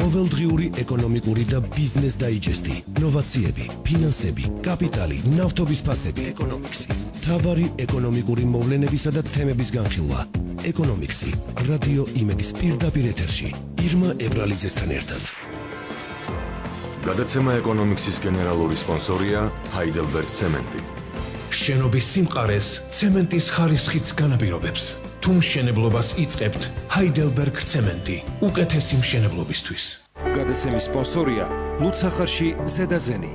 ყოველდღიური ეკონომიკური და ბიზნეს დაიჯესტი, ნოვაციები, ფინანსები, კაპიტალი, ნავთობის ფასები, ეკონომიქსი, მთავარი ეკონომიკური მოვლენებისა და თემების განხილვა. ეკონომიქსი, რადიო იმედის პირდაპირ ეთერში, ირმა ებრალიძესთან ერთად. გადაცემა ეკონომიქსის გენერალური სპონსორია Heidelberg Cement. შენობის სიმყარეს ცემენტის ხარისხიც განაპირობებს. თუ მშენებლობას იწყებთ, Heidelberg Cement, უკეთესი მშენებლობისთვის. გადაცემის სპონსორია ლუდსახარში ზედაზენი.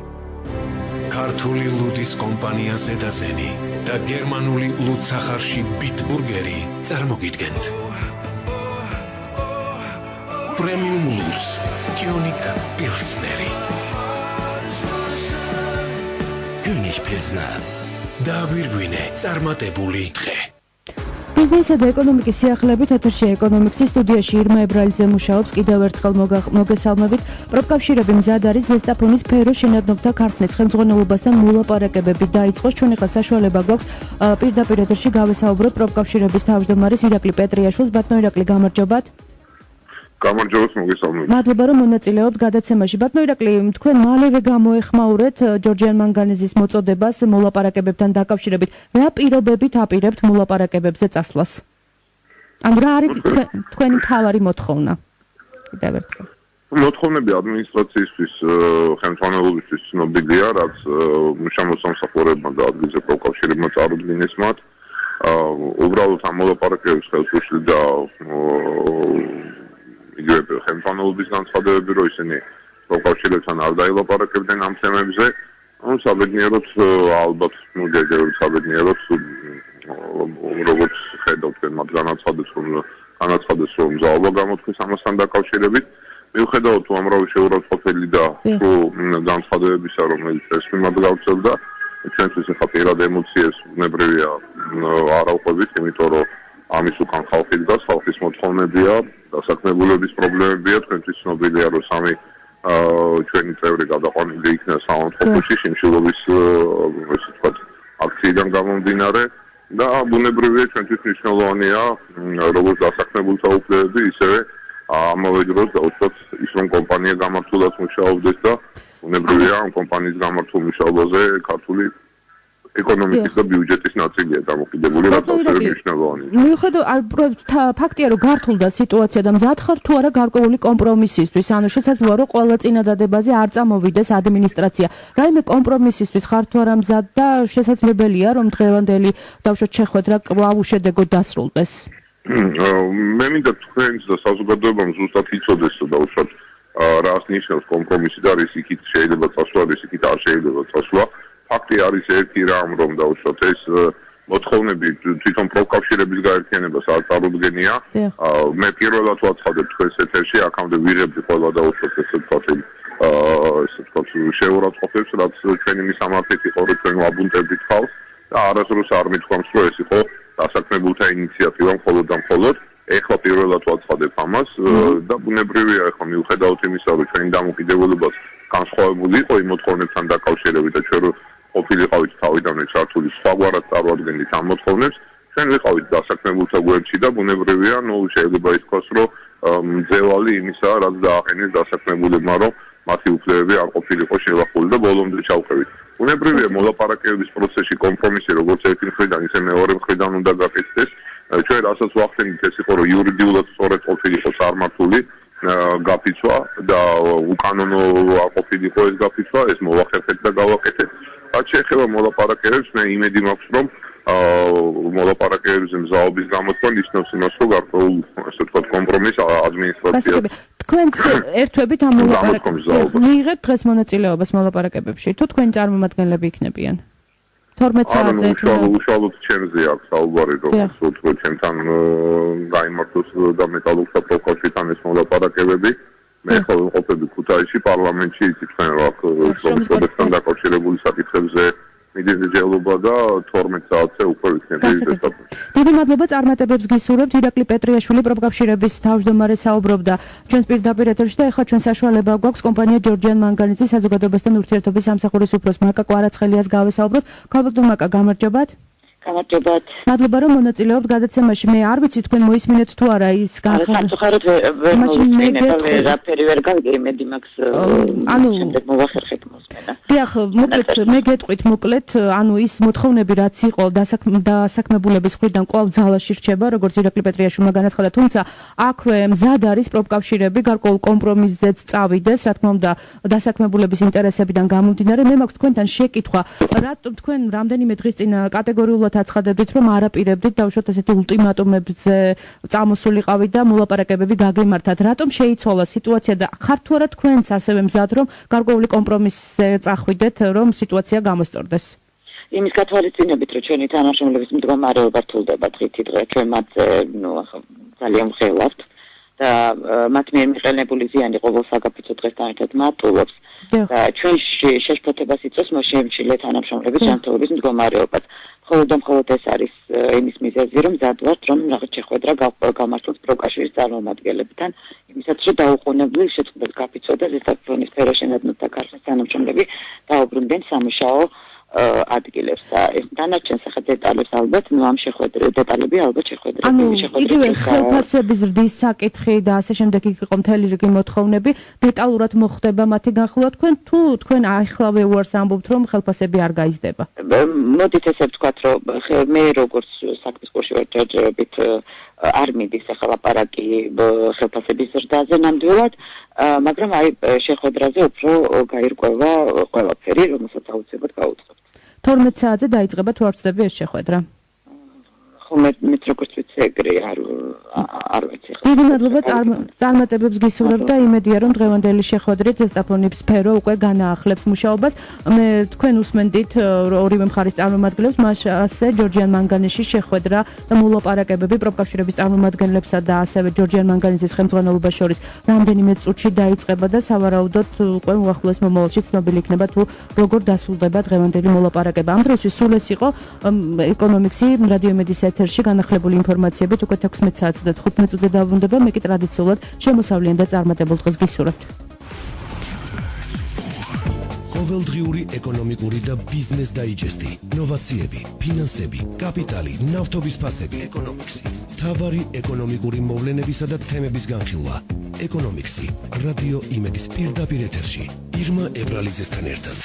ქართული ლუდის კომპანია ზედაზენი და გერმანული ლუდსახარში ბიტბურგერი წარმოგიდგენთ. პრემიუმ ლუდს, კიუნიკ პილსნერი. კიუნიკ პილსნერ. დაგვირგვინე წარმატებული დღე. ბიზნესისა და ეკონომიკის სიახლეებით ეთერში ეკონომიქსის სტუდიაში ირმა ებრალიძე მუშაობს. კიდევ ერთხელ მოგესალმებით. პროფკავშირები მზად არის ზესტაფონის სფეროს შენადნობთა ქარხნის ხელმძღვანელობასთან მოლაპარაკებები დაიწყოს. ჩვენ ახლა საშუალება გვაქვს პირდაპირ ეთერში გავესაუბროთ პროფკავშირების თავმჯდომარის ირაკლი პეტრიაშვილს. ბატონო ირაკლი, გამარჯობათ. გამარჯობა, მოგესალმებით. მადლობა, რომ მონაწილეობთ გადაცემაში. ბატონო ირაკლი, თქვენ მალევე გამოეხმაურეთ ჯორჯიან მანგანეზის მოწოდებას მოლაპარაკებებთან დაკავშირებით. რა პირობებით აპირებთ მოლაპარაკებებზე წასვლას? ან რა არის თქვენი მთავარი მოთხოვნა? კიდევ ერთხელ. მოთხოვნები ადმინისტრაციისთვის, ხელმძღვანელობისთვის ცნობილია, რაც შემოსამსახურებმა და ადგილზე პროფკავშირებმა წარუდგინეს მათ. უბრალოდ ამ მოლაპარაკებებს ხელს უშლიდა იგივე ხელმძღვანელობის განცხადებები, რომ ისინი პროფკავშირებთან არ დაილაპარაკებდნენ ამ თემებზე. საბედნიეროდ ალბათ საბედნიეროდ როგორც ხედავთ მათ განაცხადეს, რომ მზაობა გამოთქვეს ამასთან დაკავშირებით. მიუხედავად უამრავი შეურაცხყოფელი და განცხადებებისა, რომელიც ეს მიმართ გავრცელდა, ჩვენთვის ახლა პირად ემოციებს ბუნებრივია არ ავყვებით, იმიტომ რომ ამის უკან ხალხი დგას, ხალხის მოთხოვნებია, დასაქმებულების პრობლემებია, თქვენთვის ცნობილია, რომ სამი ჩვენი წევრი გადაყვანილი იქნა საავადმყოფოში შიმშილობის ესე ვთქვათ აქციიდან გამომდინარე და ბუნებრივია ჩვენთვის მნიშვნელოვანია როგორც დასაქმებულთა უფლებები, ისევე ამავე დროს დაუშვათ ის რომ კომპანია გამართულად მუშაობდეს და ბუნებრივია ამ კომპანიის გამართულ მუშაობაზე ქართული ეკონომიკის და ბიუჯეტის ნაწილია დამოკიდებული, რაც ასევე მნიშვნელოვანია. მიუხედავად ფაქტია, რომ გართულდა სიტუაცია და მზად ხარ თუ არა გარკვეული კომპრომისისთვის, ანუ შესაძლოა, რომ ყველა წინადადებაზე არ წამოვიდეს ადმინისტრაცია. რაიმე კომპრომისისთვის ხარ თუ არა მზად და შესაძლებელია, რომ დღევანდელი დავშოთ შეხვედრა კვლავ უშედეგოდ დასრულდეს. მე მინდა თქვენს და საზოგადოებამ ზუსტად იცოდეს და უშუალოდ რას ნიშნავს კომპრომისი და რის იქით შეიძლება წასვლა, რის იქით არ შეიძლება წასვლა. ფაქტი არის ერთი რამ, რომ დაუშვათ ეს მოთხოვნები თვითონ პროფკავშირების გაერთიანებას არ წარუდგენია. მე პირველად ვაცხადებ თქვენს ეთერში, აქამდე ვიღებდი ყველა დაუშვათ ესე ვთქვათ შეურაცხყოფებს, რაც ჩვენი მისამართით იყო, რომ ჩვენ ვაბუნტებდით ხალხს და არასდროს არ მithქვამს, რომ ეს იყო დასაქმებულთა ინიციატივა მხოლოდ და მხოლოდ. ეხლა პირველად ვაცხადებ ამას და ბუნებრივია ეხლა მიუხედავად იმისა, რომ ჩვენი დამოკიდებულებას განსხვავებული იყო იმ მოთხოვნებთან დაკავშირებით და ჩვენ ყოფილიყავით თავიდანვე ჩართული სხვაგვარად წარმოადგენდით ამ მოთხოვნებს, ჩვენ ვიყავით დასაქმებულთა გვერდში და ბუნებრივია, შეიძლება ითქვას, რომ მძევალი იმისაა, რაც დააყენეს დასაქმებულებმა, რომ მათი უფლებები არ ყოფილიყო შევახული და ბოლომდე ჩავყევით. ბუნებრივია მოლაპარაკებების პროცესში კომპრომისი როგორც ერთი მხრიდან, ისე მეორე მხრიდან უნდა გაკეთდეს. ჩვენ რასაც ვახდენით ეს იყო, რომ იურიდიულად სწორედ ყოფილიყო წარმართული გაფიცვა და უკანონო არ ყოფილიყო ეს გაფიცვა, ეს მოვახერხეთ და გავაკეთეთ. რაც შეეხება მოლაპარაკებებს, მე იმედი მაქვს, რომ მოლაპარაკებებზე მზაობის გამოთქვა ნიშნავს იმას, რომ გარკვეულ ასე ვთქვათ კომპრომისს ადმინისტრაცია თქვენს ერთვებით ამ მოლაპარაკებებს მიიღებთ დღეს მონაწილეობას მოლაპარაკებებში, თუ თქვენი წარმომადგენლები იქნებიან? 12 საათზე უშუალოდ ჩემზე აქვს საუბარი, რომ ჩემთან გაიმართოს და მეტალურგთა პროფკავშირთან ეს მოლაპარაკებები. მე ხო ვიმყოფები ქუთაისში პარლამენტში, იცით თქვენ რა პროფკავშირებთან დაკავშირებული საკითხებზე მიდიჯელობა და 12 საათზე უკვე ვიქნები დასაქმებული. დიდი მადლობა წარმატებებს გისურვებთ. ირაკლი პეტრიაშვილი პროფკავშირების თავმჯდომარე საუბრობდა ჩვენს პირდაპირ ეთერში და ეხლა ჩვენ საშუალება გვაქვს კომპანია ჯორჯიან მანგანეზის საზოგადოებასთან ურთიერთობის სამსახურის უფროს მაკა კვარაცხელიას გავესაუბროთ. ქალბატონ მაკა, გამარჯობათ. გამარჯობათ. მადლობა რომ მონაწილეობთ გადაცემაში. მე არ ვიცი თქვენ მოისმინეთ თუ არა ის განსხვავება. სამწუხაროდ ვერ მოვისმინე, რაფერი ვერ გავიგე, იმედი მაქვს შემდეგ მოვახერხებ მოსმენა. დიახ, მოკლედ მე გეტყვით მოკლედ, ანუ ის მოთხოვნები რაც იყო დასაქმებულების მხრიდან კვლავ ძალაში რჩება, როგორც ირაკლი პეტრიაშვილმა განაცხადა, თუმცა აქვე მზად არის პროფკავშირები გარკვეულ კომპრომისზეც წავიდეს, რა თქმა უნდა, დასაქმებულების ინტერესებიდან გამომდინარე. მე მაქვს თქვენთან შეკითხვა, რატომ თქვენ რამდენიმე დღის წინ კატეგორიულად აცხადებდით, რომ არაპირებდით დაუშვათ ესეთი ულტიმატუმებზე წამოსულიყავით და მოლაპარაკებები გაგემართათ. რატომ შეიცვალა სიტუაცია და ხართ თუ არა თქვენც ასევე მზად, რომ გარკვეული კომპრომისზე წახვიდეთ, რომ სიტუაცია გამოსწორდეს? იმის გათვალისწინებით, რომ ჩვენი თანამშრომლების მდგომარეობა რთულდება დღითი დღე, ჩვენ მათ ძალიან ვხელავთ და მათ მიერ მიყენებული ზიანი ყოველ საგაფიცო დღესთან ერთად მატულობს. და ჩვენ შეშფოთებას იწვევს შემჩილე თანამშრომლების ჯანმრთელობის მდგომარეობას. მხოლოდ ეს არის იმის მიზეზი, რომ მზად ვართ, რომ რაღაც შეხვედრა გავმართოთ პროკავშირის წარმომადგენლებთან, იმისაც რომ დაუყოვნებლივ შეწყდეს გაფიცვა და ზესტაფონის სფეროშენადნოთა ქართლის თანამშრომლები დაუბრუნდნენ სამუშაო ადგილებს და ეს დანარჩენ სახე დეტალებს ალბათ, ამ დეტალები ალბათ შეხვედრები იგივე ხელფასების ზრდის საკითხი და ასე შემდეგ იყო მთელი რიგი მოთხოვნები, დეტალურად მოხდება მათი განხილვა თქვენ ახლა უარს ამბობთ, რომ ხელფასები არ გაიზრდება. მოდით ესე ვთქვათ, რომ მე როგორც საქმის კურსში ვარ ჯერჯერობით არ მიდის ახლა ლაპარაკი ხელფასების ზრდაზე ნამდვილად, მაგრამ აი შეხვედრაზე უფრო გაირკვევა ყველაფერი, რომელსაც აუცილებლად გავუწყებთ. 12 საათზე დაიწყება თუ არ ვცდები ეს შეხვედრა? მე როგორც ვიცი ეგრე არ ვიცი. დიდი მადლობა წარმატებებს გისურვებთ და იმედია რომ დღევანდელი შეხვედრით ზესტაფონის სფერო უკვე განაახლებს მუშაობას. მე თქვენ უსმენდით ორივე მხარის წარმომადგენლებს, მასე ჯორჯიან მანგანეშის შეხვედრა და მოლაპარაკებები პროფკავშირების წარმომადგენლებსა და ასევე ჯორჯიან მანგანეშის ხელმძღვანელობას შორის რამდენიმე წუთში დაიწყება და სავარაუდოდ უკვე უახლოეს მომავალში ცნობილი იქნება თუ როგორ დასრულდება დღევანდელი მოლაპარაკება. ამ დროისთვის სულ ეს იყო ეკონომიქსი რადიო იმედის ეთერში განახლებული ინფორმაციებით უკვე 16 საათსა და 15 წუთზე დაბრუნდება. მე კი ტრადიციულად შემოსავლიან და წარმატებულ დღეს გისურვებთ. ყოველდღიური ეკონომიკური და ბიზნეს დაიჯესტი, ნოვაციები, ფინანსები, კაპიტალი, ნავთობის ფასები, ეკონომიქსი, მთავარი ეკონომიკური მოვლენებისა და თემების განხილვა. ეკონომიქსი, რადიო იმედის პირდაპირ ეთერში, ირმა ებრალიძესთან ერთად.